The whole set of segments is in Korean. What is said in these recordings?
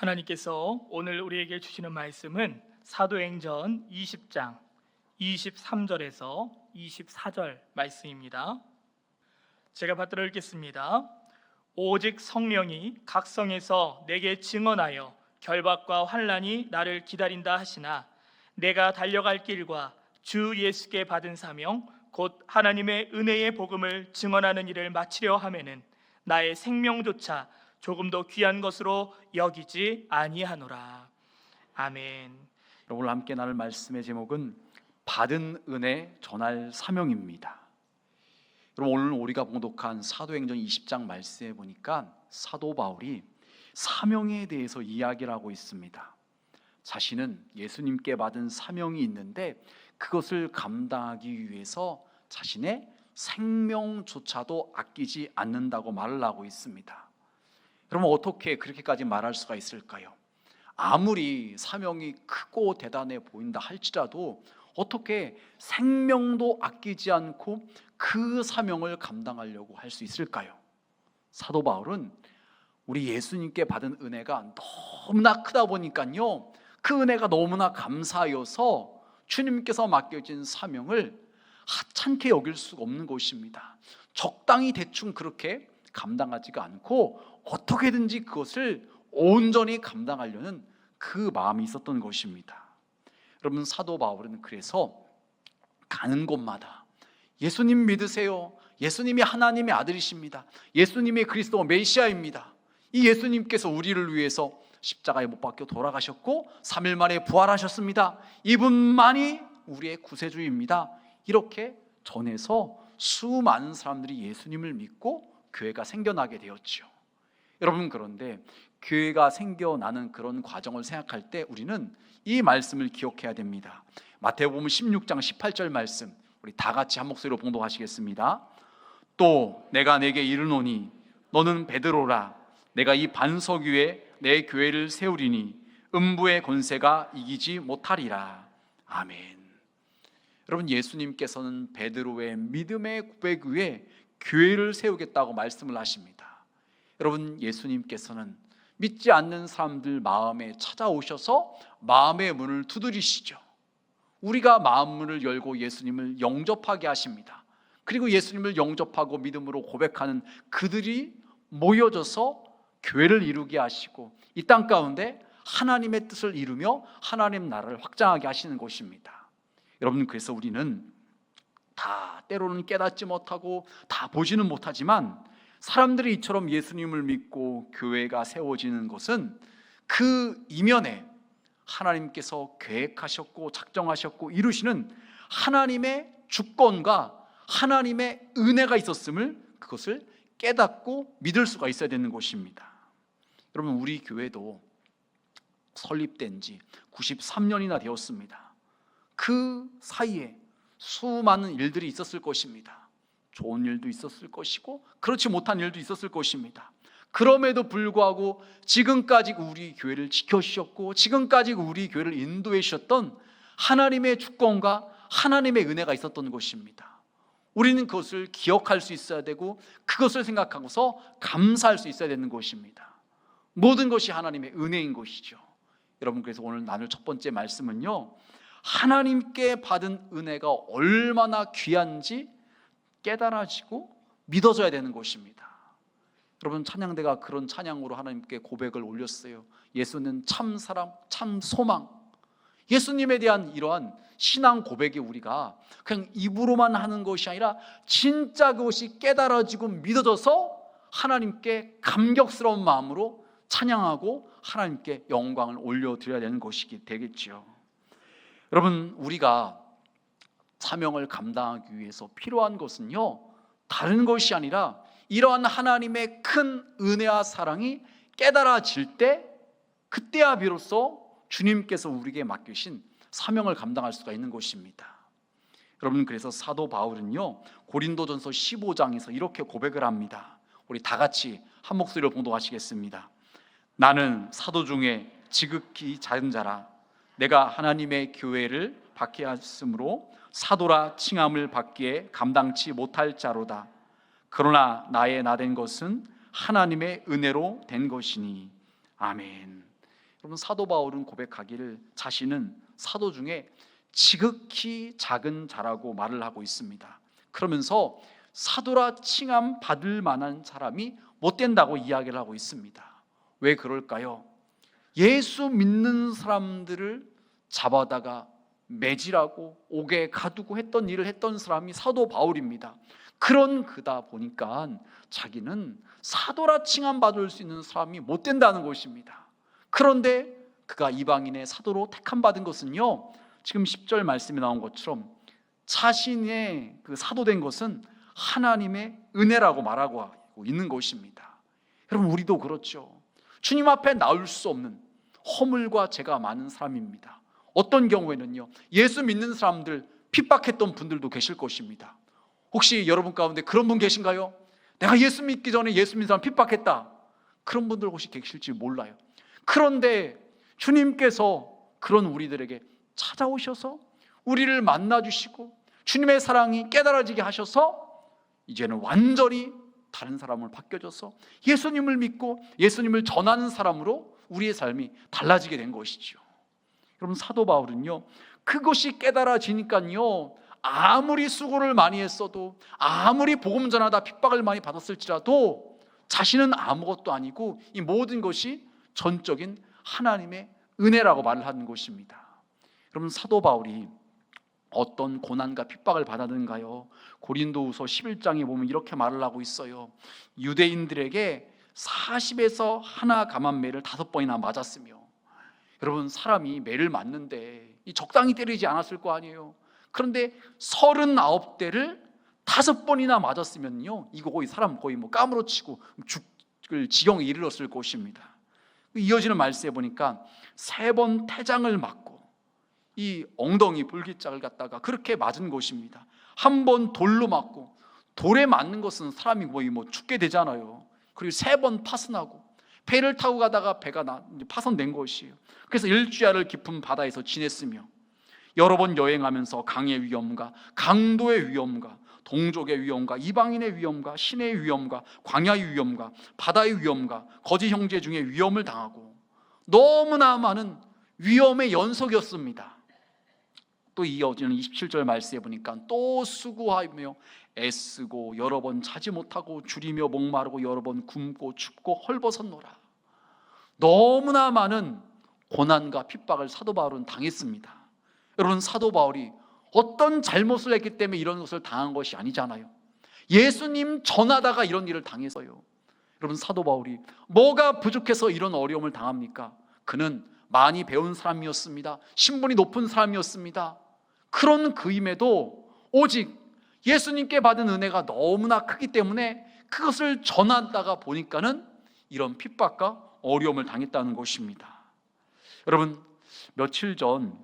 하나님께서 오늘 우리에게 주시는 말씀은 사도행전 20장 23절에서 24절 말씀입니다. 제가 받들어 읽겠습니다. 오직 성령이 각 성에서 내게 증언하여 결박과 환난이 나를 기다린다 하시나 내가 달려갈 길과 주 예수께 받은 사명 곧 하나님의 은혜의 복음을 증언하는 일을 마치려 하면은 나의 생명조차 조금도 귀한 것으로 여기지 아니하노라. 아멘. 오늘 함께 나눌 말씀의 제목은 받은 은혜 전할 사명입니다. 여러분, 오늘 우리가 봉독한 사도행전 20장 말씀에 보니까 사도 바울이 사명에 대해서 이야기를 하고 있습니다. 자신은 예수님께 받은 사명이 있는데 그것을 감당하기 위해서 자신의 생명조차도 아끼지 않는다고 말을 하고 있습니다. 그러면 어떻게 그렇게까지 말할 수가 있을까요? 아무리 사명이 크고 대단해 보인다 할지라도 어떻게 생명도 아끼지 않고 그 사명을 감당하려고 할 수 있을까요? 사도 바울은 우리 예수님께 받은 은혜가 너무나 크다 보니까요, 그 은혜가 너무나 감사하여서 주님께서 맡겨진 사명을 하찮게 여길 수가 없는 것입니다. 적당히 대충 그렇게 감당하지가 않고 어떻게든지 그것을 온전히 감당하려는 그 마음이 있었던 것입니다. 여러분, 사도 바울은 그래서 가는 곳마다 예수님 믿으세요, 예수님이 하나님의 아들이십니다, 예수님이 그리스도 메시아입니다, 이 예수님께서 우리를 위해서 십자가에 못 박혀 돌아가셨고 3일 만에 부활하셨습니다, 이분만이 우리의 구세주입니다, 이렇게 전해서 수많은 사람들이 예수님을 믿고 교회가 생겨나게 되었죠. 여러분, 그런데 교회가 생겨나는 그런 과정을 생각할 때 우리는 이 말씀을 기억해야 됩니다. 마태복음 16장 18절 말씀, 우리 다 같이 한 목소리로 봉독하시겠습니다. 또 내가 내게 이르노니 너는 베드로라, 내가 이 반석 위에 내 교회를 세우리니 음부의 권세가 이기지 못하리라. 아멘. 여러분, 예수님께서는 베드로의 믿음의 고백 위에 교회를 세우겠다고 말씀을 하십니다. 여러분, 예수님께서는 믿지 않는 사람들 마음에 찾아오셔서 마음의 문을 두드리시죠. 우리가 마음문을 열고 예수님을 영접하게 하십니다. 그리고 예수님을 영접하고 믿음으로 고백하는 그들이 모여져서 교회를 이루게 하시고 이 땅 가운데 하나님의 뜻을 이루며 하나님 나라를 확장하게 하시는 것입니다. 여러분, 그래서 우리는 다 때로는 깨닫지 못하고 다 보지는 못하지만 사람들이 이처럼 예수님을 믿고 교회가 세워지는 것은 그 이면에 하나님께서 계획하셨고 작정하셨고 이루시는 하나님의 주권과 하나님의 은혜가 있었음을, 그것을 깨닫고 믿을 수가 있어야 되는 것입니다. 여러분, 우리 교회도 설립된 지 93년이나 되었습니다. 그 사이에 수많은 일들이 있었을 것입니다. 좋은 일도 있었을 것이고 그렇지 못한 일도 있었을 것입니다. 그럼에도 불구하고 지금까지 우리 교회를 지켜주셨고 지금까지 우리 교회를 인도해 주셨던 하나님의 주권과 하나님의 은혜가 있었던 것입니다. 우리는 그것을 기억할 수 있어야 되고 그것을 생각하고서 감사할 수 있어야 되는 것입니다. 모든 것이 하나님의 은혜인 것이죠. 여러분, 그래서 오늘 나눌 첫 번째 말씀은요, 하나님께 받은 은혜가 얼마나 귀한지 깨달아지고 믿어져야 되는 것입니다. 여러분, 찬양대가 그런 찬양으로 하나님께 고백을 올렸어요. 예수는 참 사랑, 참 소망. 예수님에 대한 이러한 신앙 고백이 우리가 그냥 입으로만 하는 것이 아니라 진짜 그것이 깨달아지고 믿어져서 하나님께 감격스러운 마음으로 찬양하고 하나님께 영광을 올려드려야 되는 것이 되겠죠. 여러분, 우리가 사명을 감당하기 위해서 필요한 것은요, 다른 것이 아니라 이러한 하나님의 큰 은혜와 사랑이 깨달아질 때, 그때야 비로소 주님께서 우리에게 맡기신 사명을 감당할 수가 있는 것입니다. 여러분, 그래서 사도 바울은요, 고린도전서 15장에서 이렇게 고백을 합니다. 우리 다 같이 한 목소리로 봉독하시겠습니다. 나는 사도 중에 지극히 작은 자라, 내가 하나님의 교회를 박해하였으므로 사도라 칭함을 받기에 감당치 못할 자로다. 그러나 나의 나된 것은 하나님의 은혜로 된 것이니. 아멘. 그러면 사도 바울은 고백하기를 자신은 사도 중에 지극히 작은 자라고 말을 하고 있습니다. 그러면서 사도라 칭함 받을 만한 사람이 못 된다고 이야기를 하고 있습니다. 왜 그럴까요? 예수 믿는 사람들을 잡아다가 매질하고 옥에 가두고 했던 일을 했던 사람이 사도 바울입니다. 그런 그다 보니까 자기는 사도라 칭함 받을 수 있는 사람이 못 된다는 것입니다. 그런데 그가 이방인의 사도로 택함 받은 것은요, 지금 10절 말씀에 나온 것처럼 자신의 그 사도된 것은 하나님의 은혜라고 말하고 있는 것입니다. 여러분, 우리도 그렇죠. 주님 앞에 나올 수 없는 허물과 죄가 많은 사람입니다. 어떤 경우에는요, 예수 믿는 사람들 핍박했던 분들도 계실 것입니다. 혹시 여러분 가운데 그런 분 계신가요? 내가 예수 믿기 전에 예수 믿는 사람 핍박했다, 그런 분들 혹시 계실지 몰라요. 그런데 주님께서 그런 우리들에게 찾아오셔서 우리를 만나주시고 주님의 사랑이 깨달아지게 하셔서 이제는 완전히 다른 사람을 바뀌어져서 예수님을 믿고 예수님을 전하는 사람으로 우리의 삶이 달라지게 된 것이죠. 여러분, 사도 바울은요, 그것이 깨달아지니까요, 아무리 수고를 많이 했어도, 아무리 복음 전하다 핍박을 많이 받았을지라도 자신은 아무것도 아니고 이 모든 것이 전적인 하나님의 은혜라고 말을 하는 것입니다. 여러분, 사도 바울이 어떤 고난과 핍박을 받았는가요? 고린도후서 11장에 보면 이렇게 말을 하고 있어요. 유대인들에게 40에서 하나 감한 매를 5번이나 맞았으며, 여러분, 사람이 매를 맞는데 적당히 때리지 않았을 거 아니에요. 그런데 39대를 5번이나 맞았으면요, 이거 거의 사람 거의 까무러치고 죽을 지경에 이르렀을 것입니다. 이어지는 말씀에 보니까 3번 태장을 맞고 이 엉덩이 불기짝을 갖다가 그렇게 맞은 것입니다. 1번 돌로 맞고, 돌에 맞는 것은 사람이 거의 죽게 되잖아요. 그리고 3번 파손하고, 배를 타고 가다가 배가 파손된 것이에요. 그래서 일주야를 깊은 바다에서 지냈으며, 여러 번 여행하면서 강의 위험과 강도의 위험과 동족의 위험과 이방인의 위험과 신의 위험과 광야의 위험과 바다의 위험과 거짓 형제 중에 위험을 당하고, 너무나 많은 위험의 연속이었습니다. 또 이어지는 27절 말씀에 보니까 또 수고하며 애쓰고 여러 번 자지 못하고 줄이며 목마르고 여러 번 굶고 춥고 헐벗었노라. 너무나 많은 고난과 핍박을 사도 바울은 당했습니다. 여러분, 사도 바울이 어떤 잘못을 했기 때문에 이런 것을 당한 것이 아니잖아요. 예수님 전하다가 이런 일을 당했어요. 여러분, 사도 바울이 뭐가 부족해서 이런 어려움을 당합니까? 그는 많이 배운 사람이었습니다. 신분이 높은 사람이었습니다. 그런 그임에도 오직 예수님께 받은 은혜가 너무나 크기 때문에 그것을 전하다가 보니까는 이런 핍박과 어려움을 당했다는 것입니다. 여러분, 며칠 전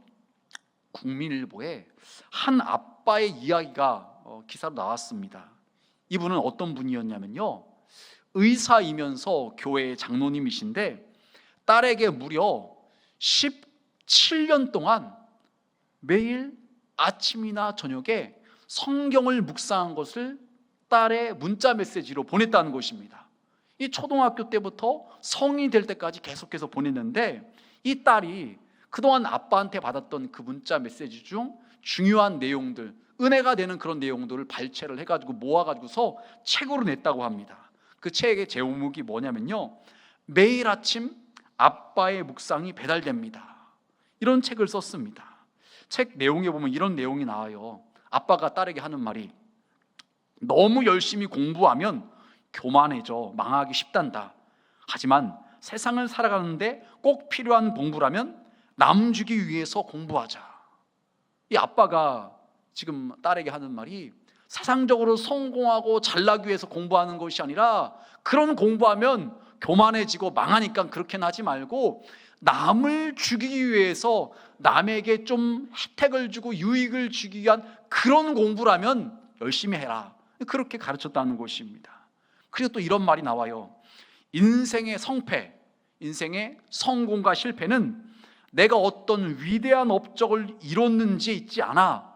국민일보에 한 아빠의 이야기가 기사로 나왔습니다. 이분은 어떤 분이었냐면요, 의사이면서 교회의 장로님이신데 딸에게 무려 17년 동안 매일 아침이나 저녁에 성경을 묵상한 것을 딸의 문자 메시지로 보냈다는 것입니다. 이 초등학교 때부터 성인이 될 때까지 계속해서 보냈는데, 이 딸이 그동안 아빠한테 받았던 그 문자 메시지 중 중요한 내용들, 은혜가 되는 그런 내용들을 발췌를 해가지고 모아가지고서 책으로 냈다고 합니다. 그 책의 제목이 뭐냐면요, 매일 아침 아빠의 묵상이 배달됩니다, 이런 책을 썼습니다. 책 내용에 보면 이런 내용이 나와요. 아빠가 딸에게 하는 말이, 너무 열심히 공부하면 교만해져 망하기 쉽단다. 하지만 세상을 살아가는데 꼭 필요한 공부라면 남 주기 위해서 공부하자. 이 아빠가 지금 딸에게 하는 말이, 세상적으로 성공하고 잘나기 위해서 공부하는 것이 아니라, 그런 공부하면 교만해지고 망하니까 그렇게는 하지 말고 남을 주기 위해서 남에게 좀 혜택을 주고 유익을 주기 위한 그런 공부라면 열심히 해라, 그렇게 가르쳤다는 것입니다. 그리고 또 이런 말이 나와요. 인생의 성패, 인생의 성공과 실패는 내가 어떤 위대한 업적을 이뤘는지에 있지 않아.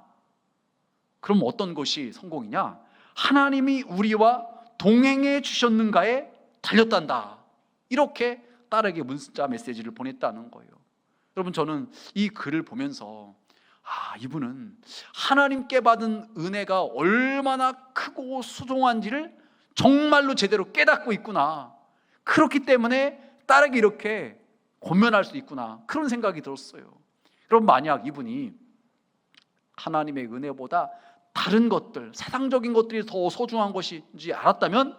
그럼 어떤 것이 성공이냐? 하나님이 우리와 동행해 주셨는가에 달렸단다. 이렇게 딸에게 문자 메시지를 보냈다는 거예요. 여러분, 저는 이 글을 보면서 이분은 하나님께 받은 은혜가 얼마나 크고 소중한지를 정말로 제대로 깨닫고 있구나. 그렇기 때문에 딸에게 이렇게 권면할 수 있구나, 그런 생각이 들었어요. 여러분, 만약 이분이 하나님의 은혜보다 다른 것들, 세상적인 것들이 더 소중한 것인지 알았다면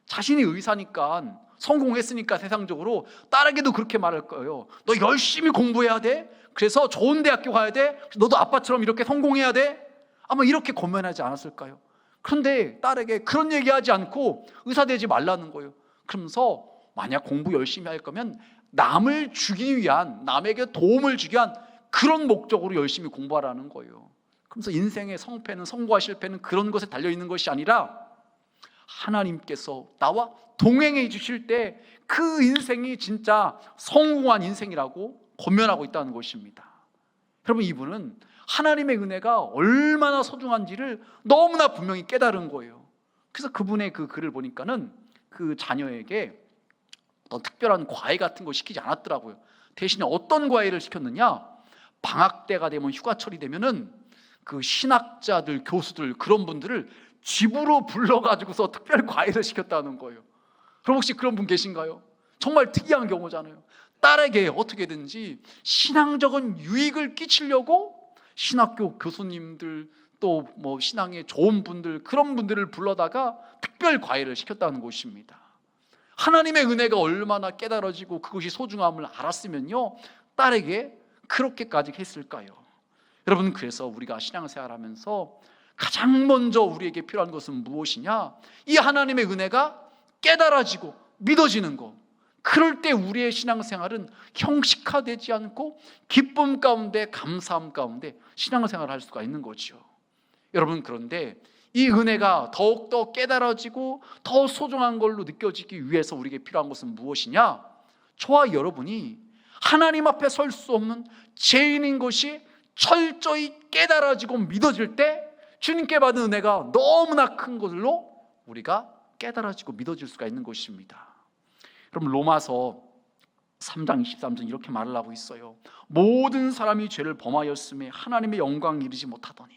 자신이 의사니까, 성공했으니까 세상적으로 딸에게도 그렇게 말할 거예요. 너 열심히 공부해야 돼. 그래서 좋은 대학교 가야 돼. 너도 아빠처럼 이렇게 성공해야 돼. 아마 이렇게 권면하지 않았을까요? 그런데 딸에게 그런 얘기하지 않고 의사 되지 말라는 거예요. 그러면서 만약 공부 열심히 할 거면 남을 주기 위한, 남에게 도움을 주기 위한 그런 목적으로 열심히 공부하라는 거예요. 그러면서 인생의 성패는, 성공과 실패는 그런 것에 달려있는 것이 아니라 하나님께서 나와 동행해 주실 때 그 인생이 진짜 성공한 인생이라고 권면하고 있다는 것입니다. 여러분, 이분은 하나님의 은혜가 얼마나 소중한지를 너무나 분명히 깨달은 거예요. 그래서 그분의 그 글을 보니까는 그 자녀에게 어떤 특별한 과외 같은 거 시키지 않았더라고요. 대신에 어떤 과외를 시켰느냐, 방학 때가 되면, 휴가철이 되면은 그 신학자들, 교수들, 그런 분들을 집으로 불러가지고서 특별 과외를 시켰다는 거예요. 그럼 혹시 그런 분 계신가요? 정말 특이한 경우잖아요. 딸에게 어떻게든지 신앙적인 유익을 끼치려고 신학교 교수님들, 또 뭐 신앙에 좋은 분들, 그런 분들을 불러다가 특별 과외를 시켰다는 것입니다. 하나님의 은혜가 얼마나 깨달아지고 그것이 소중함을 알았으면요, 딸에게 그렇게까지 했을까요? 여러분, 그래서 우리가 신앙생활하면서 가장 먼저 우리에게 필요한 것은 무엇이냐? 이 하나님의 은혜가 깨달아지고 믿어지는 것. 그럴 때 우리의 신앙생활은 형식화되지 않고 기쁨 가운데, 감사함 가운데 신앙생활을 할 수가 있는 거죠. 여러분, 그런데 이 은혜가 더욱더 깨달아지고 더 소중한 걸로 느껴지기 위해서 우리에게 필요한 것은 무엇이냐? 저와 여러분이 하나님 앞에 설 수 없는 죄인인 것이 철저히 깨달아지고 믿어질 때 주님께 받은 은혜가 너무나 큰 것으로 우리가 깨달아지고 믿어질 수가 있는 것입니다. 그럼 로마서 3장 23절 이렇게 말을 하고 있어요. 모든 사람이 죄를 범하였음에 하나님의 영광에 이르지 못하더니.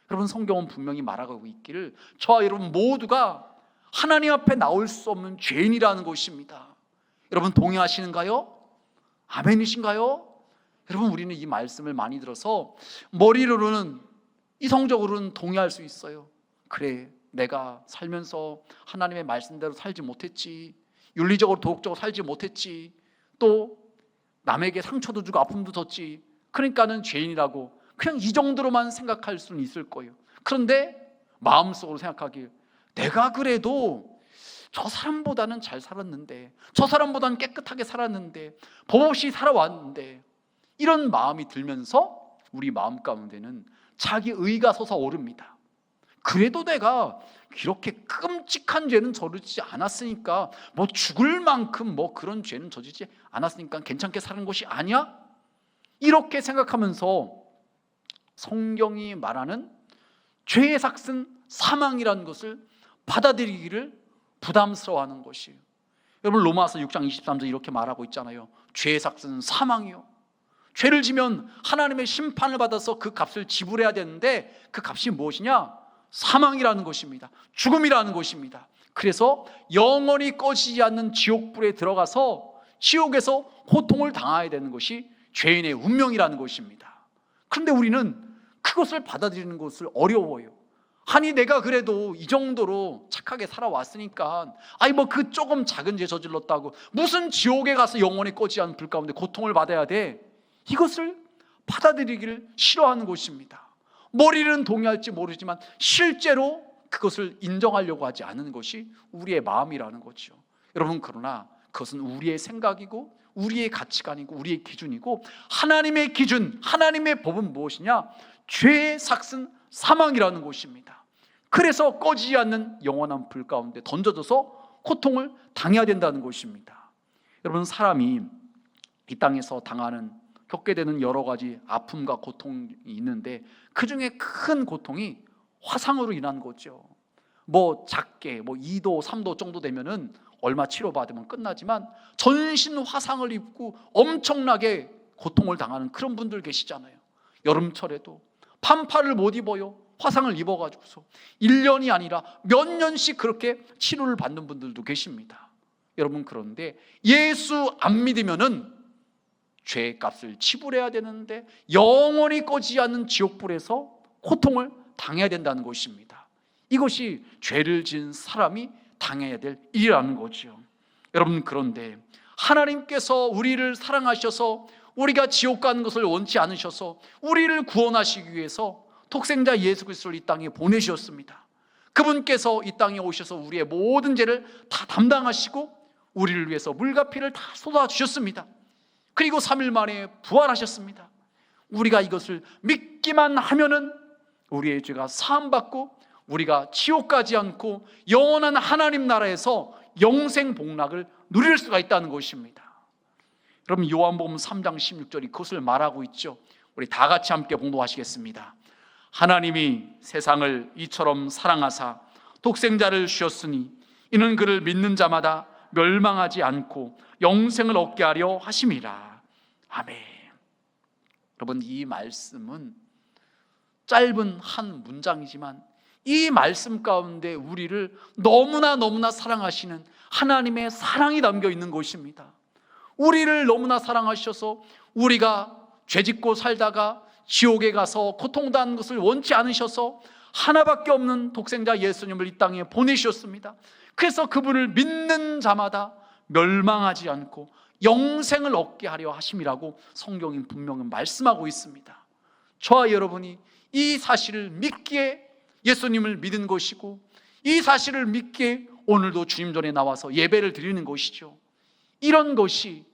여러분, 성경은 분명히 말하고 있기를 저와 여러분 모두가 하나님 앞에 나올 수 없는 죄인이라는 것입니다. 여러분, 동의하시는가요? 아멘이신가요? 여러분, 우리는 이 말씀을 많이 들어서 머리로는, 이성적으로는 동의할 수 있어요. 그래, 내가 살면서 하나님의 말씀대로 살지 못했지, 윤리적으로 도덕적으로 살지 못했지, 또 남에게 상처도 주고 아픔도 줬지, 그러니까는 죄인이라고 그냥 이 정도로만 생각할 수는 있을 거예요. 그런데 마음속으로 생각하길, 내가 그래도 저 사람보다는 잘 살았는데, 저 사람보다는 깨끗하게 살았는데, 법 없이 살아왔는데, 이런 마음이 들면서 우리 마음 가운데는 자기 의가 솟아오릅니다. 그래도 내가 이렇게 끔찍한 죄는 저지르지 않았으니까, 뭐 죽을 만큼 뭐 그런 죄는 저지르지 않았으니까 괜찮게 사는 것이 아니야? 이렇게 생각하면서 성경이 말하는 죄의 삭은 사망이라는 것을 받아들이기를 부담스러워하는 것이에요. 여러분, 로마서 6장 23절 이렇게 말하고 있잖아요. 죄의 삭은 사망이요. 죄를 지면 하나님의 심판을 받아서 그 값을 지불해야 되는데 그 값이 무엇이냐? 사망이라는 것입니다. 죽음이라는 것입니다. 그래서 영원히 꺼지지 않는 지옥불에 들어가서 지옥에서 고통을 당해야 되는 것이 죄인의 운명이라는 것입니다. 그런데 우리는 그것을 받아들이는 것을 어려워요. 아니, 내가 그래도 이 정도로 착하게 살아왔으니까, 아니 뭐 그 조금 작은 죄 저질렀다고 무슨 지옥에 가서 영원히 꺼지지 않는 불 가운데 고통을 받아야 돼? 이것을 받아들이기를 싫어하는 것입니다. 머리는 동의할지 모르지만 실제로 그것을 인정하려고 하지 않는 것이 우리의 마음이라는 거죠. 여러분, 그러나 그것은 우리의 생각이고 우리의 가치관이고 우리의 기준이고, 하나님의 기준, 하나님의 법은 무엇이냐? 죄의 삭은 사망이라는 것입니다. 그래서 꺼지지 않는 영원한 불 가운데 던져져서 고통을 당해야 된다는 것입니다. 여러분, 사람이 이 땅에서 겪게 되는 여러 가지 아픔과 고통이 있는데 그 중에 큰 고통이 화상으로 인한 거죠. 뭐 작게 2도 3도 정도 되면은 얼마 치료받으면 끝나지만 전신 화상을 입고 엄청나게 고통을 당하는 그런 분들 계시잖아요. 여름철에도 반팔을 못 입어요. 화상을 입어가지고서 1년이 아니라 몇 년씩 그렇게 치료를 받는 분들도 계십니다. 여러분, 그런데 예수 안 믿으면은 죄의 값을 지불해야 되는데 영원히 꺼지지 않는 지옥불에서 고통을 당해야 된다는 것입니다. 이것이 죄를 지은 사람이 당해야 될 일이라는 거죠. 여러분, 그런데 하나님께서 우리를 사랑하셔서 우리가 지옥 가는 것을 원치 않으셔서 우리를 구원하시기 위해서 독생자 예수 그리스도를 이 땅에 보내주셨습니다. 그분께서 이 땅에 오셔서 우리의 모든 죄를 다 담당하시고 우리를 위해서 물과 피를 다 쏟아주셨습니다. 그리고 3일 만에 부활하셨습니다. 우리가 이것을 믿기만 하면은 우리의 죄가 사함받고 우리가 지옥 가지 않고 영원한 하나님 나라에서 영생 복락을 누릴 수가 있다는 것입니다. 여러분, 요한복음 3장 16절이 그것을 말하고 있죠. 우리 다 같이 함께 봉독하시겠습니다. 하나님이 세상을 이처럼 사랑하사 독생자를 주셨으니 이는 그를 믿는 자마다 멸망하지 않고 영생을 얻게 하려 하심이라. 아멘. 여러분, 이 말씀은 짧은 한 문장이지만 이 말씀 가운데 우리를 너무나 사랑하시는 하나님의 사랑이 담겨 있는 것입니다. 우리를 너무나 사랑하셔서 우리가 죄짓고 살다가 지옥에 가서 고통당하는 것을 원치 않으셔서 하나밖에 없는 독생자 예수님을 이 땅에 보내주셨습니다. 그래서 그분을 믿는 자마다 멸망하지 않고 영생을 얻게 하려 하심이라고 성경이 분명히 말씀하고 있습니다. 저와 여러분이 이 사실을 믿기에 예수님을 믿은 것이고 이 사실을 믿기에 오늘도 주님 전에 나와서 예배를 드리는 것이죠. 이런 것이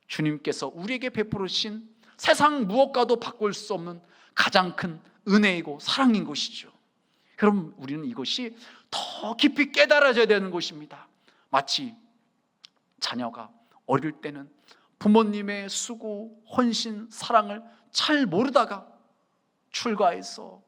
주님께서 우리에게 베풀으신 세상 무엇과도 바꿀 수 없는 가장 큰 은혜이고 사랑인 것이죠. 여러분, 우리는 이것이 더 깊이 깨달아져야 되는 것입니다. 마치 자녀가 어릴 때는 부모님의 수고, 헌신, 사랑을 잘 모르다가 출가해서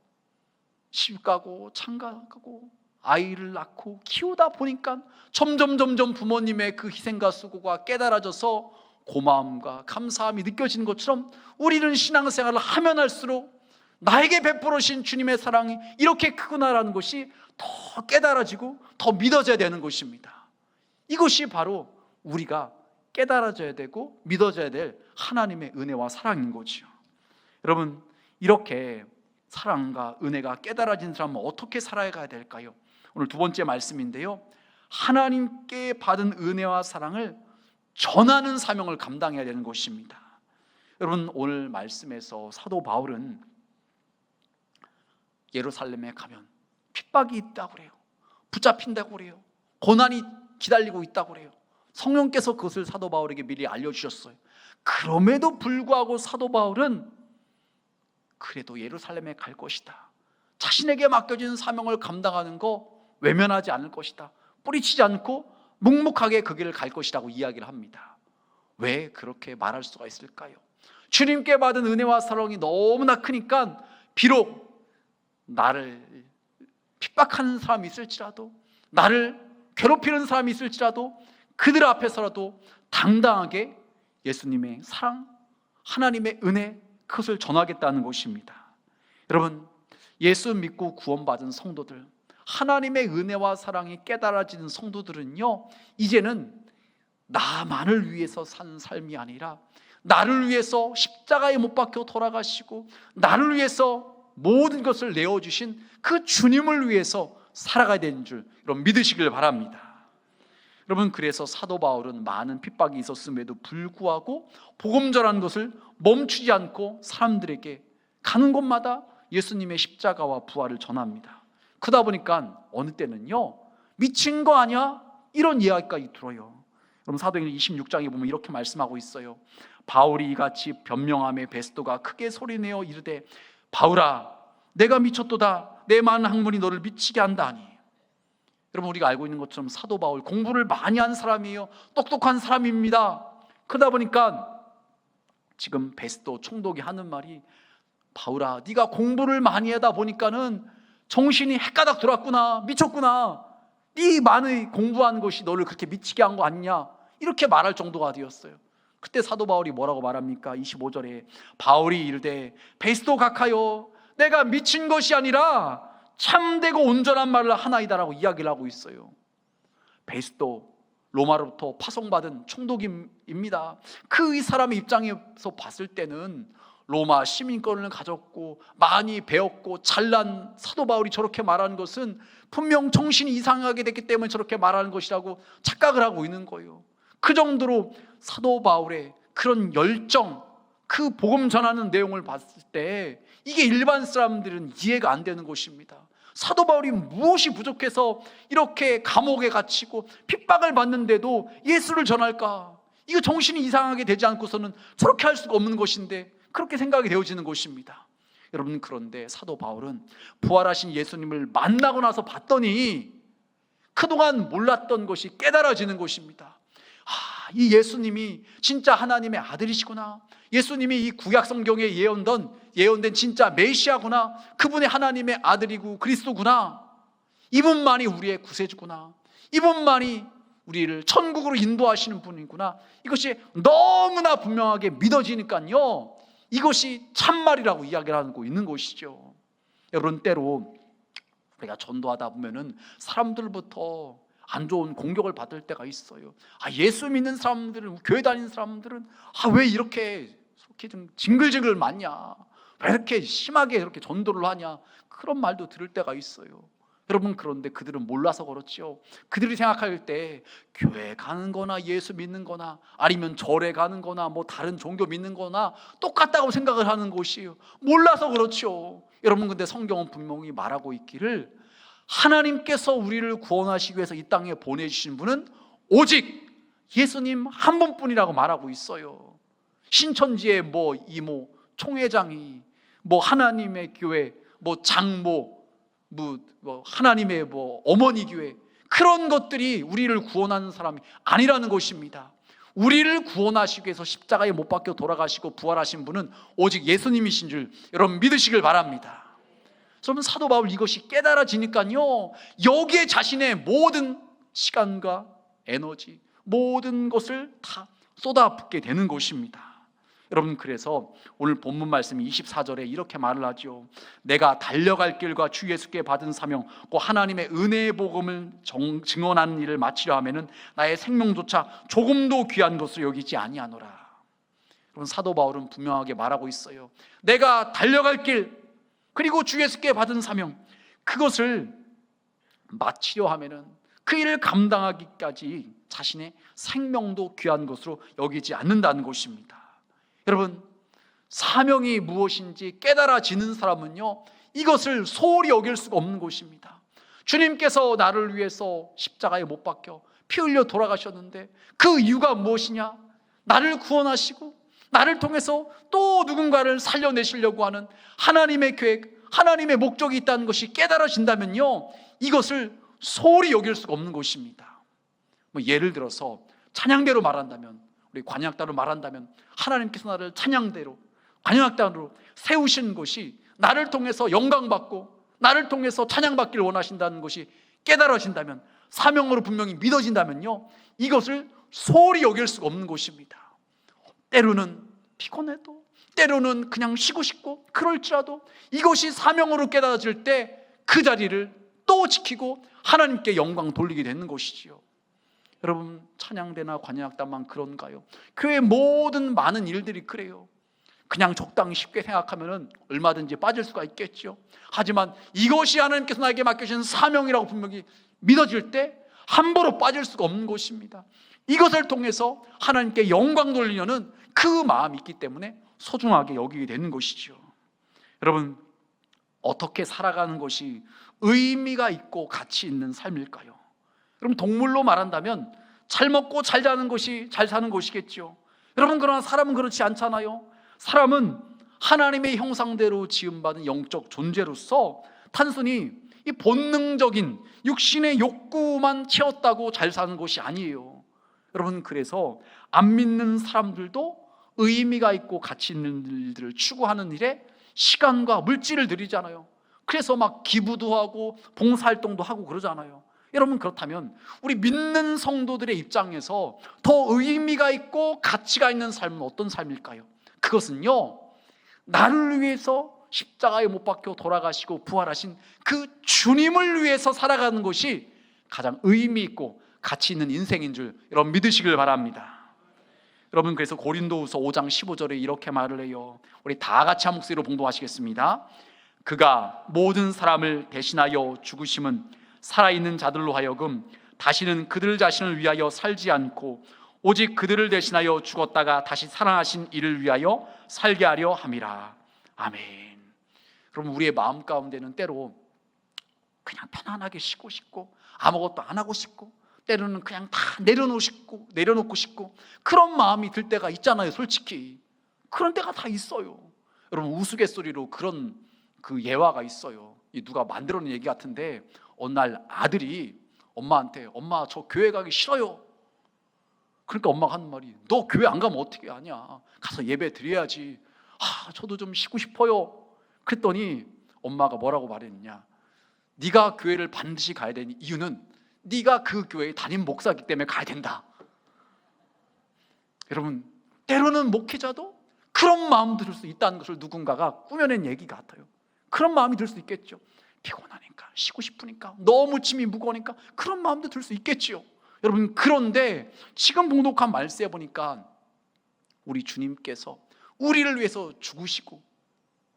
시집 가고 장가 가고 아이를 낳고 키우다 보니까 점점 부모님의 그 희생과 수고가 깨달아져서 고마움과 감사함이 느껴지는 것처럼 우리는 신앙생활을 하면 할수록 나에게 베풀으신 주님의 사랑이 이렇게 크구나라는 것이 더 깨달아지고 더 믿어져야 되는 것입니다. 이것이 바로 우리가 깨달아져야 되고 믿어져야 될 하나님의 은혜와 사랑인 거죠. 여러분, 이렇게 사랑과 은혜가 깨달아진 사람은 어떻게 살아가야 될까요? 오늘 두 번째 말씀인데요, 하나님께 받은 은혜와 사랑을 전하는 사명을 감당해야 되는 것입니다. 여러분, 오늘 말씀에서 사도 바울은 예루살렘에 가면 핍박이 있다고 그래요. 붙잡힌다고 그래요. 고난이 기다리고 있다고 그래요. 성령께서 그것을 사도 바울에게 미리 알려주셨어요. 그럼에도 불구하고 사도 바울은 그래도 예루살렘에 갈 것이다, 자신에게 맡겨진 사명을 감당하는 거 외면하지 않을 것이다, 뿌리치지 않고 묵묵하게 그 길을 갈 것이라고 이야기를 합니다. 왜 그렇게 말할 수가 있을까요? 주님께 받은 은혜와 사랑이 너무나 크니까 비록 나를 핍박하는 사람이 있을지라도, 나를 괴롭히는 사람이 있을지라도 그들 앞에서라도 당당하게 예수님의 사랑, 하나님의 은혜, 그것을 전하겠다는 것입니다. 여러분, 예수 믿고 구원받은 성도들, 하나님의 은혜와 사랑이 깨달아지는 성도들은요, 이제는 나만을 위해서 산 삶이 아니라 나를 위해서 십자가에 못 박혀 돌아가시고 나를 위해서 모든 것을 내어주신 그 주님을 위해서 살아가야 되는 줄 여러분 믿으시길 바랍니다. 여러분, 그래서 사도 바울은 많은 핍박이 있었음에도 불구하고 복음 전하는 것을 멈추지 않고 사람들에게 가는 곳마다 예수님의 십자가와 부활을 전합니다. 그러다 보니까 어느 때는요, 미친 거 아니야? 이런 이야기까지 들어요. 여러분, 사도행전 26장에 보면 이렇게 말씀하고 있어요. 바울이 이같이 변명하며 베스도가 크게 소리내어 이르되, 바울아, 내가 미쳤도다. 내 많은 학문이 너를 미치게 한다니. 여러분, 우리가 알고 있는 것처럼 사도 바울 공부를 많이 한 사람이에요. 똑똑한 사람입니다. 그러다 보니까 지금 베스도 총독이 하는 말이, 바울아, 네가 공부를 많이 하다 보니까는 정신이 헷가닥 돌았구나, 미쳤구나, 네 많이 공부한 것이 너를 그렇게 미치게 한 거 아니냐, 이렇게 말할 정도가 되었어요. 그때 사도 바울이 뭐라고 말합니까? 25절에 바울이 이르되 베스도 각하여 내가 미친 것이 아니라 참되고 온전한 말을 하나이다라고 이야기를 하고 있어요. 베스도, 로마로부터 파송받은 총독입니다. 그 사람의 입장에서 봤을 때는 로마 시민권을 가졌고 많이 배웠고 잘난 사도 바울이 저렇게 말하는 것은 분명 정신이 이상하게 됐기 때문에 저렇게 말하는 것이라고 착각을 하고 있는 거예요. 그 정도로 사도 바울의 그런 열정, 그 복음 전하는 내용을 봤을 때 이게 일반 사람들은 이해가 안 되는 것입니다. 사도 바울이 무엇이 부족해서 이렇게 감옥에 갇히고 핍박을 받는데도 예수를 전할까? 이거 정신이 이상하게 되지 않고서는 저렇게 할 수가 없는 것인데, 그렇게 생각이 되어지는 것입니다. 여러분, 그런데 사도 바울은 부활하신 예수님을 만나고 나서 봤더니 그동안 몰랐던 것이 깨달아지는 것입니다. 이 예수님이 진짜 하나님의 아들이시구나, 예수님이 이 구약 성경에 예언된 진짜 메시아구나, 그분이 하나님의 아들이고 그리스도구나, 이분만이 우리의 구세주구나, 이분만이 우리를 천국으로 인도하시는 분이구나, 이것이 너무나 분명하게 믿어지니까요, 이것이 참말이라고 이야기를 하고 있는 것이죠. 여러분, 때로 우리가 전도하다 보면은 사람들부터 안 좋은 공격을 받을 때가 있어요. 예수 믿는 사람들은, 교회 다니는 사람들은 왜 이렇게 좀 징글징글 맞냐, 왜 이렇게 심하게 이렇게 전도를 하냐, 그런 말도 들을 때가 있어요. 여러분, 그런데 그들은 몰라서 그렇죠. 그들이 생각할 때 교회 가는 거나 예수 믿는 거나 아니면 절에 가는 거나 뭐 다른 종교 믿는 거나 똑같다고 생각을 하는 것이에요. 몰라서 그렇죠. 여러분, 근데 성경은 분명히 말하고 있기를 하나님께서 우리를 구원하시기 위해서 이 땅에 보내주신 분은 오직 예수님 한 분뿐이라고 말하고 있어요. 신천지의 뭐 이모, 총회장이 뭐 하나님의 교회, 뭐 장모, 뭐 하나님의 뭐 어머니 교회, 그런 것들이 우리를 구원하는 사람이 아니라는 것입니다. 우리를 구원하시기 위해서 십자가에 못 박혀 돌아가시고 부활하신 분은 오직 예수님이신 줄 여러분 믿으시길 바랍니다. 여러분, 사도 바울 이것이 깨달아지니까요, 여기에 자신의 모든 시간과 에너지, 모든 것을 다 쏟아붓게 되는 것입니다. 여러분, 그래서 오늘 본문 말씀 24절에 이렇게 말을 하죠. 내가 달려갈 길과 주 예수께 받은 사명, 곧 하나님의 은혜의 복음을 증언하는 일을 마치려 하면은 나의 생명조차 조금도 귀한 것으로 여기지 아니하노라. 여러분, 사도 바울은 분명하게 말하고 있어요. 내가 달려갈 길, 그리고 주 예수께 받은 사명, 그것을 마치려 하면은 그 일을 감당하기까지 자신의 생명도 귀한 것으로 여기지 않는다는 것입니다. 여러분, 사명이 무엇인지 깨달아지는 사람은요, 이것을 소홀히 여길 수가 없는 것입니다. 주님께서 나를 위해서 십자가에 못 박혀 피 흘려 돌아가셨는데 그 이유가 무엇이냐? 나를 구원하시고 나를 통해서 또 누군가를 살려내시려고 하는 하나님의 계획, 하나님의 목적이 있다는 것이 깨달아진다면요, 이것을 소홀히 여길 수가 없는 것입니다. 예를 들어서 찬양대로 말한다면, 우리 관약단으로 말한다면, 하나님께서 나를 찬양대로, 관약단으로 세우신 것이 나를 통해서 영광받고 나를 통해서 찬양받기를 원하신다는 것이 깨달아진다면, 사명으로 분명히 믿어진다면요, 이것을 소홀히 여길 수가 없는 것입니다. 때로는 피곤해도, 때로는 그냥 쉬고 싶고, 그럴지라도 이것이 사명으로 깨달아질 때 그 자리를 또 지키고 하나님께 영광 돌리게 되는 것이지요. 여러분, 찬양대나 관현악단만 그런가요? 교회 모든 많은 일들이 그래요. 그냥 적당히 쉽게 생각하면 얼마든지 빠질 수가 있겠죠. 하지만 이것이 하나님께서 나에게 맡겨주신 사명이라고 분명히 믿어질 때 함부로 빠질 수가 없는 것입니다. 이것을 통해서 하나님께 영광 돌리려는 그 마음이 있기 때문에 소중하게 여기게 되는 것이죠. 여러분, 어떻게 살아가는 것이 의미가 있고 가치 있는 삶일까요? 그럼 동물로 말한다면 잘 먹고 잘 자는 것이 잘 사는 것이겠죠. 여러분, 그러나 사람은 그렇지 않잖아요. 사람은 하나님의 형상대로 지음받은 영적 존재로서 단순히 이 본능적인 육신의 욕구만 채웠다고 잘 사는 것이 아니에요. 여러분, 그래서 안 믿는 사람들도 의미가 있고 가치 있는 일들을 추구하는 일에 시간과 물질을 들이잖아요. 그래서 막 기부도 하고 봉사활동도 하고 그러잖아요. 여러분, 그렇다면 우리 믿는 성도들의 입장에서 더 의미가 있고 가치가 있는 삶은 어떤 삶일까요? 그것은요, 나를 위해서 십자가에 못 박혀 돌아가시고 부활하신 그 주님을 위해서 살아가는 것이 가장 의미 있고 가치 있는 인생인 줄 여러분 믿으시길 바랍니다. 여러분, 그래서 고린도후서 5장 15절에 이렇게 말을 해요. 우리 다 같이 한 목소리로 봉독하시겠습니다. 그가 모든 사람을 대신하여 죽으심은 살아있는 자들로 하여금 다시는 그들 자신을 위하여 살지 않고 오직 그들을 대신하여 죽었다가 다시 살아나신 이를 위하여 살게 하려 함이라. 아멘. 그럼 우리의 마음 가운데는 때로 그냥 편안하게 쉬고 싶고 아무것도 안 하고 싶고 때로는 그냥 다 내려놓고 싶고 그런 마음이 들 때가 있잖아요. 솔직히 그런 때가 다 있어요. 여러분, 우스갯소리로 그런 그 예화가 있어요. 이 누가 만들어낸 얘기 같은데, 어느 날 아들이 엄마한테 엄마 저 교회 가기 싫어요. 그러니까 엄마가 하는 말이 너 교회 안 가면 어떻게 하냐, 가서 예배 드려야지. 저도 좀 쉬고 싶어요. 그랬더니 엄마가 뭐라고 말했느냐, 네가 교회를 반드시 가야 되는 이유는 네가 그 교회에 담임 목사이기 때문에 가야 된다. 여러분, 때로는 목회자도 그런 마음 들 수 있다는 것을 누군가가 꾸며낸 얘기 같아요. 그런 마음이 들 수 있겠죠. 피곤하니까, 쉬고 싶으니까, 너무 짐이 무거우니까 그런 마음도 들 수 있겠지요. 여러분, 그런데 지금 봉독한 말씀에 보니까 우리 주님께서 우리를 위해서 죽으시고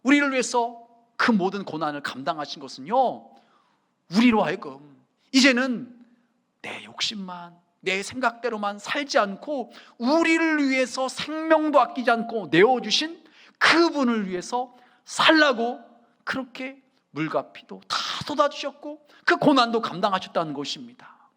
우리를 위해서 그 모든 고난을 감당하신 것은요, 우리로 하여금 이제는 내 욕심만, 내 생각대로만 살지 않고 우리를 위해서 생명도 아끼지 않고 내어주신 그분을 위해서 살라고 그렇게 물과 피도 다 쏟아주셨고 그 고난도 감당하셨다는 것입니다.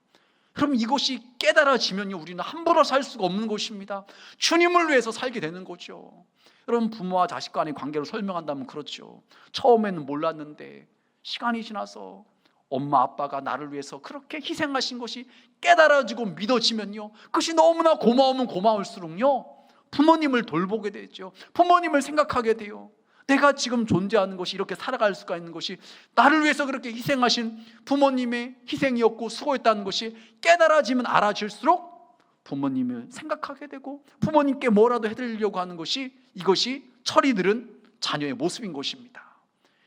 그럼 이것이 깨달아지면요, 우리는 함부로 살 수가 없는 것입니다. 주님을 위해서 살게 되는 거죠. 여러분, 부모와 자식 간의 관계를 설명한다면 그렇죠. 처음에는 몰랐는데 시간이 지나서 엄마 아빠가 나를 위해서 그렇게 희생하신 것이 깨달아지고 믿어지면요, 그것이 너무나 고마우면 고마울수록요 부모님을 돌보게 되죠. 부모님을 생각하게 돼요. 내가 지금 존재하는 것이, 이렇게 살아갈 수가 있는 것이 나를 위해서 그렇게 희생하신 부모님의 희생이었고 수고했다는 것이 깨달아지면 알아질수록 부모님을 생각하게 되고 부모님께 뭐라도 해드리려고 하는 것이, 이것이 철이 들은 자녀의 모습인 것입니다.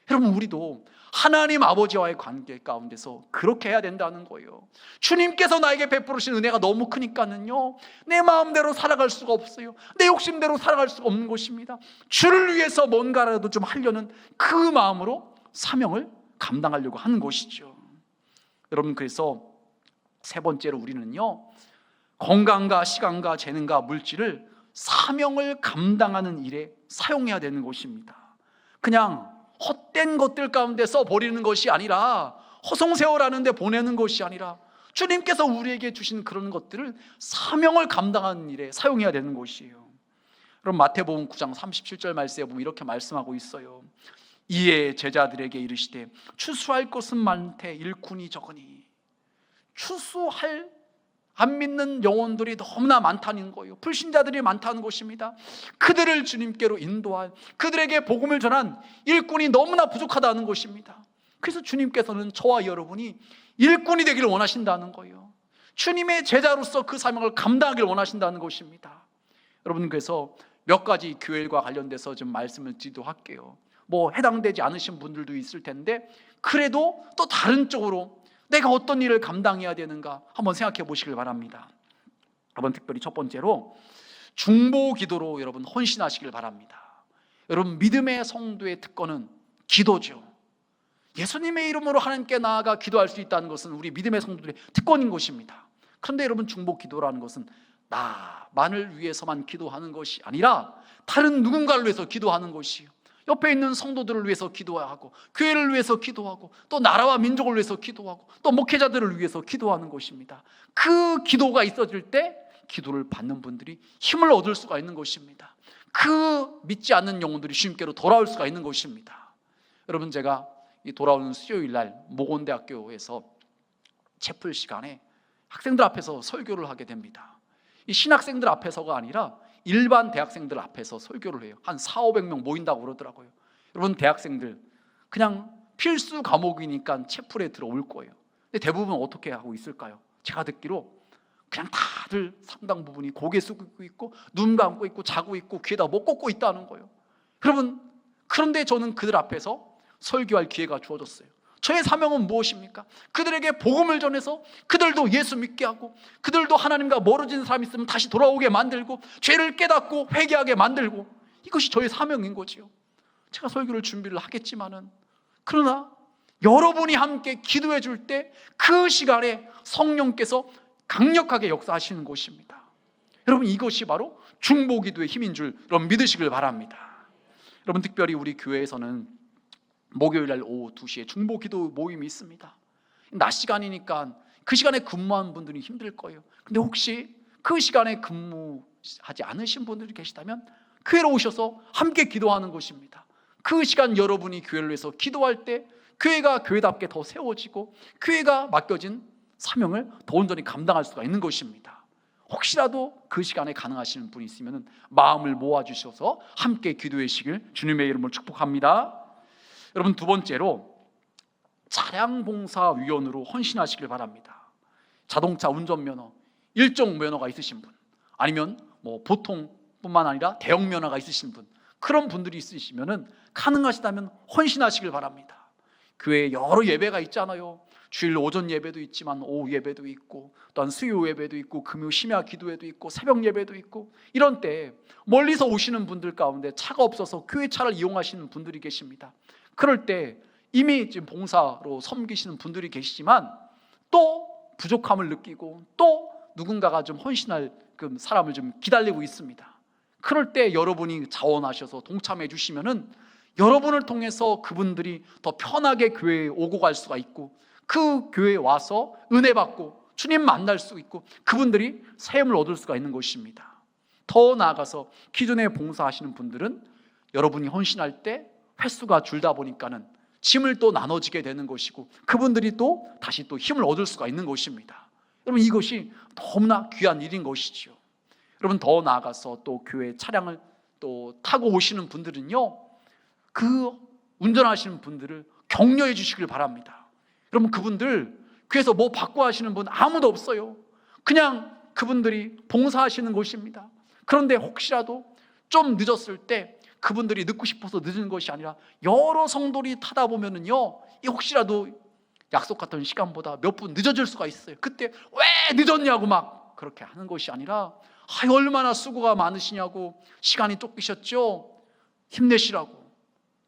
여러분, 우리도 하나님 아버지와의 관계 가운데서 그렇게 해야 된다는 거예요. 주님께서 나에게 베푸신 은혜가 너무 크니까는요, 내 마음대로 살아갈 수가 없어요. 내 욕심대로 살아갈 수가 없는 것입니다. 주를 위해서 뭔가라도 좀 하려는 그 마음으로 사명을 감당하려고 하는 것이죠. 여러분, 그래서 세 번째로 우리는요, 건강과 시간과 재능과 물질을 사명을 감당하는 일에 사용해야 되는 것입니다. 그냥 헛된 것들 가운데 써버리는 것이 아니라, 허송세월하는 데 보내는 것이 아니라 주님께서 우리에게 주신 그런 것들을 사명을 감당하는 일에 사용해야 되는 것이에요. 그럼 마태복음 9장 37절 말씀에 보면 이렇게 말씀하고 있어요. 이에 제자들에게 이르시되 추수할 것은 많되 일꾼이 적으니. 추수할 안 믿는 영혼들이 너무나 많다는 거예요. 불신자들이 많다는 것입니다. 그들을 주님께로 인도할, 그들에게 복음을 전한 일꾼이 너무나 부족하다는 것입니다. 그래서 주님께서는 저와 여러분이 일꾼이 되기를 원하신다는 거예요. 주님의 제자로서 그 사명을 감당하기를 원하신다는 것입니다. 여러분, 그래서 몇 가지 교회과 관련돼서 좀 말씀을 드리도록 할게요. 해당되지 않으신 분들도 있을 텐데, 그래도 또 다른 쪽으로 내가 어떤 일을 감당해야 되는가 한번 생각해 보시길 바랍니다. 한번 특별히 첫 번째로 중보 기도로 여러분 헌신하시길 바랍니다. 여러분, 믿음의 성도의 특권은 기도죠. 예수님의 이름으로 하나님께 나아가 기도할 수 있다는 것은 우리 믿음의 성도들의 특권인 것입니다. 그런데 여러분, 중보 기도라는 것은 나만을 위해서만 기도하는 것이 아니라 다른 누군가를 위해서 기도하는 것이에요. 옆에 있는 성도들을 위해서 기도하고, 교회를 위해서 기도하고, 또 나라와 민족을 위해서 기도하고, 또 목회자들을 위해서 기도하는 것입니다. 그 기도가 있어질 때 기도를 받는 분들이 힘을 얻을 수가 있는 것입니다. 그 믿지 않는 영혼들이 주님께로 돌아올 수가 있는 것입니다. 여러분, 제가 이 돌아오는 수요일 날 모건대학교에서 채플 시간에 학생들 앞에서 설교를 하게 됩니다. 이 신학생들 앞에서가 아니라 일반 대학생들 앞에서 설교를 해요. 한 400~500명 모인다고 그러더라고요. 여러분, 대학생들 그냥 필수 과목이니까 채플에 들어올 거예요. 근데 대부분 어떻게 하고 있을까요? 제가 듣기로 그냥 다들 상당 부분이 고개 숙이고 있고 눈 감고 있고 자고 있고 귀에다 못 꽂고 있다는 거예요. 여러분, 그런데 저는 그들 앞에서 설교할 기회가 주어졌어요. 저의 사명은 무엇입니까? 그들에게 복음을 전해서 그들도 예수 믿게 하고, 그들도 하나님과 멀어진 사람이 있으면 다시 돌아오게 만들고, 죄를 깨닫고 회개하게 만들고, 이것이 저의 사명인 거지요. 제가 설교를 준비를 하겠지만은, 그러나 여러분이 함께 기도해 줄 때 그 시간에 성령께서 강력하게 역사하시는 것입니다. 여러분, 이것이 바로 중보기도의 힘인 줄 여러분 믿으시길 바랍니다. 여러분, 특별히 우리 교회에서는 목요일날 오후 2시에 중보기도 모임이 있습니다. 낮 시간이니까 그 시간에 근무하는 분들이 힘들 거예요. 근데 혹시 그 시간에 근무하지 않으신 분들이 계시다면 교회로 오셔서 함께 기도하는 것입니다. 그 시간 여러분이 교회를 위해서 기도할 때 교회가 교회답게 더 세워지고, 교회가 맡겨진 사명을 더 온전히 감당할 수가 있는 것입니다. 혹시라도 그 시간에 가능하시는 분이 있으면 마음을 모아주셔서 함께 기도해 주시길 주님의 이름으로 축복합니다. 여러분, 두 번째로 차량봉사위원으로 헌신하시길 바랍니다. 자동차 운전면허, 일종 면허가 있으신 분, 아니면 보통뿐만 아니라 대형 면허가 있으신 분, 그런 분들이 있으시면 가능하시다면 헌신하시길 바랍니다. 교회에 여러 예배가 있잖아요. 주일 오전 예배도 있지만 오후 예배도 있고, 또한 수요 예배도 있고, 금요 심야 기도회도 있고, 새벽 예배도 있고, 이런 때 멀리서 오시는 분들 가운데 차가 없어서 교회 차를 이용하시는 분들이 계십니다. 그럴 때 이미 지금 봉사로 섬기시는 분들이 계시지만 또 부족함을 느끼고 또 누군가가 좀 헌신할 그 사람을 좀 기다리고 있습니다. 그럴 때 여러분이 자원하셔서 동참해 주시면은 여러분을 통해서 그분들이 더 편하게 교회에 오고 갈 수가 있고, 그 교회에 와서 은혜 받고 주님 만날 수 있고, 그분들이 세움을 얻을 수가 있는 것입니다. 더 나아가서 기존에 봉사하시는 분들은 여러분이 헌신할 때 횟수가 줄다 보니까는 짐을 또 나눠지게 되는 것이고, 그분들이 또 다시 또 힘을 얻을 수가 있는 것입니다. 여러분, 이것이 너무나 귀한 일인 것이지요. 여러분, 더 나아가서 또 교회 차량을 또 타고 오시는 분들은요, 그 운전하시는 분들을 격려해 주시길 바랍니다. 여러분, 그분들 교회에서 뭐 받고 하시는 분 아무도 없어요. 그냥 그분들이 봉사하시는 곳입니다. 그런데 혹시라도 좀 늦었을 때 그분들이 늦고 싶어서 늦은 것이 아니라 여러 성도들이 타다 보면은요, 혹시라도 약속 같은 시간보다 몇 분 늦어질 수가 있어요. 그때 왜 늦었냐고 막 그렇게 하는 것이 아니라, 얼마나 수고가 많으시냐고, 시간이 쫓기셨죠, 힘내시라고,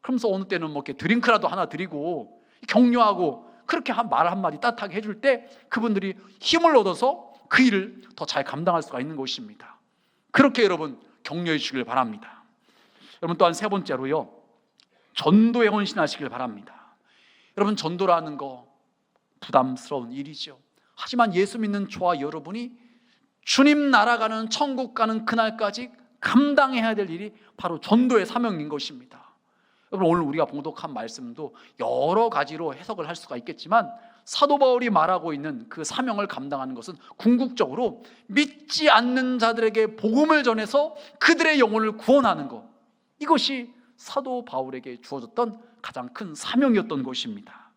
그러면서 어느 때는 이렇게 드링크라도 하나 드리고 격려하고, 그렇게 말 한마디 따뜻하게 해줄 때 그분들이 힘을 얻어서 그 일을 더 잘 감당할 수가 있는 것입니다. 그렇게 여러분 격려해 주시길 바랍니다. 여러분, 또한 세 번째로요, 전도에 헌신하시길 바랍니다. 여러분, 전도라는 거 부담스러운 일이죠. 하지만 예수 믿는 저와 여러분이 주님 나라 가는, 천국 가는 그날까지 감당해야 될 일이 바로 전도의 사명인 것입니다. 여러분, 오늘 우리가 봉독한 말씀도 여러 가지로 해석을 할 수가 있겠지만, 사도 바울이 말하고 있는 그 사명을 감당하는 것은 궁극적으로 믿지 않는 자들에게 복음을 전해서 그들의 영혼을 구원하는 것, 이것이 사도 바울에게 주어졌던 가장 큰 사명이었던 것입니다.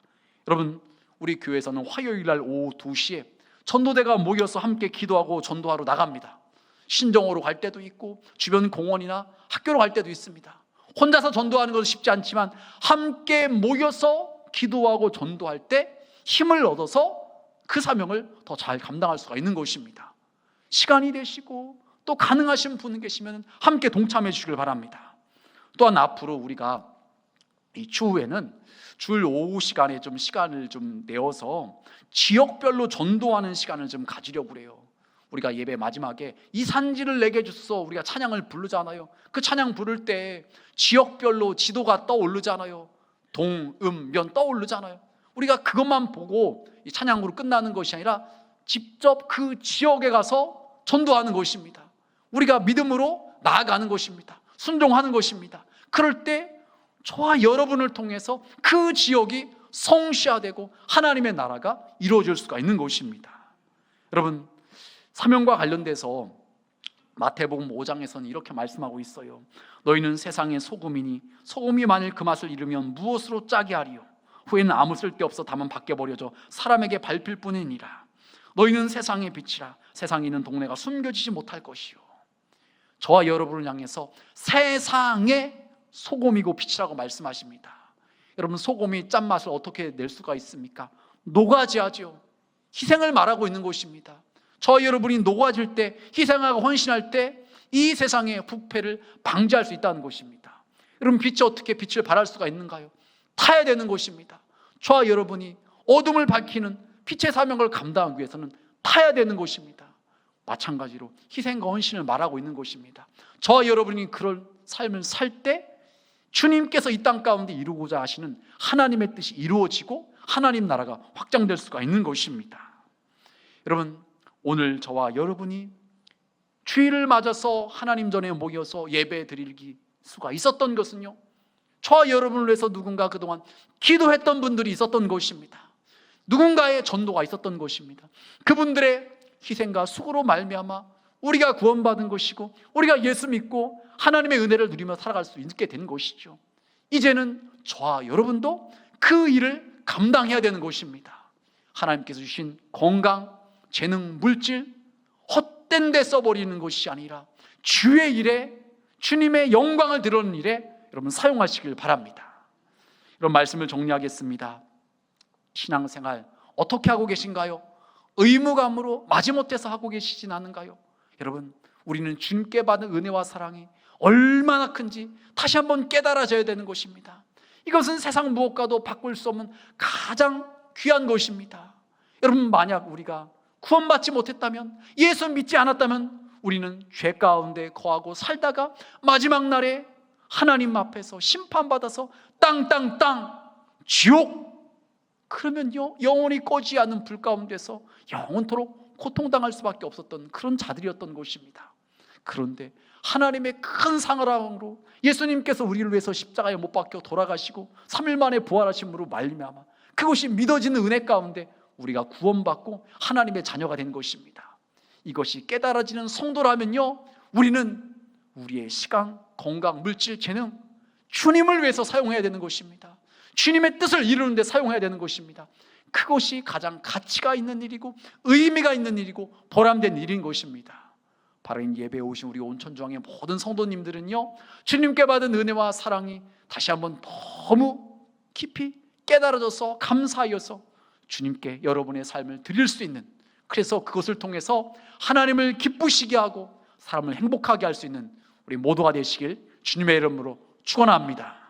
여러분, 우리 교회에서는 화요일날 오후 2시에 전도대가 모여서 함께 기도하고 전도하러 나갑니다. 신정호로 갈 때도 있고 주변 공원이나 학교로 갈 때도 있습니다. 혼자서 전도하는 것은 쉽지 않지만 함께 모여서 기도하고 전도할 때 힘을 얻어서 그 사명을 더 잘 감당할 수가 있는 것입니다. 시간이 되시고 또 가능하신 분 계시면 함께 동참해 주시길 바랍니다. 또한 앞으로 우리가 이 추후에는 주일 오후 시간에 좀 시간을 좀 내어서 지역별로 전도하는 시간을 좀 가지려고 그래요. 우리가 예배 마지막에 이 산지를 내게 주소서, 우리가 찬양을 부르잖아요. 그 찬양 부를 때 지역별로 지도가 떠오르잖아요. 동, 음, 면 떠오르잖아요. 우리가 그것만 보고 이 찬양으로 끝나는 것이 아니라 직접 그 지역에 가서 전도하는 것입니다. 우리가 믿음으로 나아가는 것입니다. 순종하는 것입니다. 그럴 때 저와 여러분을 통해서 그 지역이 성취화되고 하나님의 나라가 이루어질 수가 있는 것입니다. 여러분, 사명과 관련돼서 마태복음 5장에서는 이렇게 말씀하고 있어요. 너희는 세상의 소금이니 소금이 만일 그 맛을 잃으면 무엇으로 짜게 하리요? 후에는 아무 쓸데없어 다만 밖에 버려져 사람에게 밟힐 뿐이니라. 너희는 세상의 빛이라. 세상에 있는 동네가 숨겨지지 못할 것이요. 저와 여러분을 향해서 세상의 소금이고 빛이라고 말씀하십니다. 여러분, 소금이 짠맛을 어떻게 낼 수가 있습니까? 녹아지죠. 희생을 말하고 있는 것입니다. 저와 여러분이 녹아질 때, 희생하고 헌신할 때 이 세상의 부패를 방지할 수 있다는 것입니다. 여러분, 빛이 어떻게 빛을 발할 수가 있는가요? 타야 되는 것입니다. 저와 여러분이 어둠을 밝히는 빛의 사명을 감당하기 위해서는 타야 되는 것입니다. 마찬가지로 희생과 헌신을 말하고 있는 것입니다. 저와 여러분이 그런 삶을 살 때 주님께서 이 땅 가운데 이루고자 하시는 하나님의 뜻이 이루어지고 하나님 나라가 확장될 수가 있는 것입니다. 여러분, 오늘 저와 여러분이 주일을 맞아서 하나님 전에 모여서 예배 드릴 수가 있었던 것은요, 저와 여러분을 위해서 누군가 그동안 기도했던 분들이 있었던 것입니다. 누군가의 전도가 있었던 것입니다. 그분들의 희생과 수고로 말미암아 우리가 구원받은 것이고 우리가 예수 믿고 하나님의 은혜를 누리며 살아갈 수 있게 된 것이죠. 이제는 저와 여러분도 그 일을 감당해야 되는 것입니다. 하나님께서 주신 건강, 재능, 물질 헛된 데 써버리는 것이 아니라 주의 일에, 주님의 영광을 드러내는 일에 여러분 사용하시길 바랍니다. 이런 말씀을 정리하겠습니다. 신앙생활 어떻게 하고 계신가요? 의무감으로 마지못해서 하고 계시진 않은가요? 여러분, 우리는 주님께 받은 은혜와 사랑이 얼마나 큰지 다시 한번 깨달아져야 되는 것입니다. 이것은 세상 무엇과도 바꿀 수 없는 가장 귀한 것입니다. 여러분, 만약 우리가 구원받지 못했다면, 예수 믿지 않았다면 우리는 죄 가운데 거하고 살다가 마지막 날에 하나님 앞에서 심판받아서 땅땅땅 지옥, 그러면요 영원히 꺼지지 않는 불 가운데서 영원토록 고통당할 수밖에 없었던 그런 자들이었던 것입니다. 그런데 하나님의 큰 사랑으로 예수님께서 우리를 위해서 십자가에 못 박혀 돌아가시고 3일 만에 부활하심으로 말미암아 그것이 믿어지는 은혜 가운데 우리가 구원받고 하나님의 자녀가 된 것입니다. 이것이 깨달아지는 성도라면요, 우리는 우리의 시간, 건강, 물질, 재능 주님을 위해서 사용해야 되는 것입니다. 주님의 뜻을 이루는 데 사용해야 되는 것입니다. 그것이 가장 가치가 있는 일이고 의미가 있는 일이고 보람된 일인 것입니다. 바로 이 예배에 오신 우리 온천중앙의 모든 성도님들은요, 주님께 받은 은혜와 사랑이 다시 한번 너무 깊이 깨달아져서 감사하여서 주님께 여러분의 삶을 드릴 수 있는, 그래서 그것을 통해서 하나님을 기쁘시게 하고 사람을 행복하게 할 수 있는 우리 모두가 되시길 주님의 이름으로 축원합니다.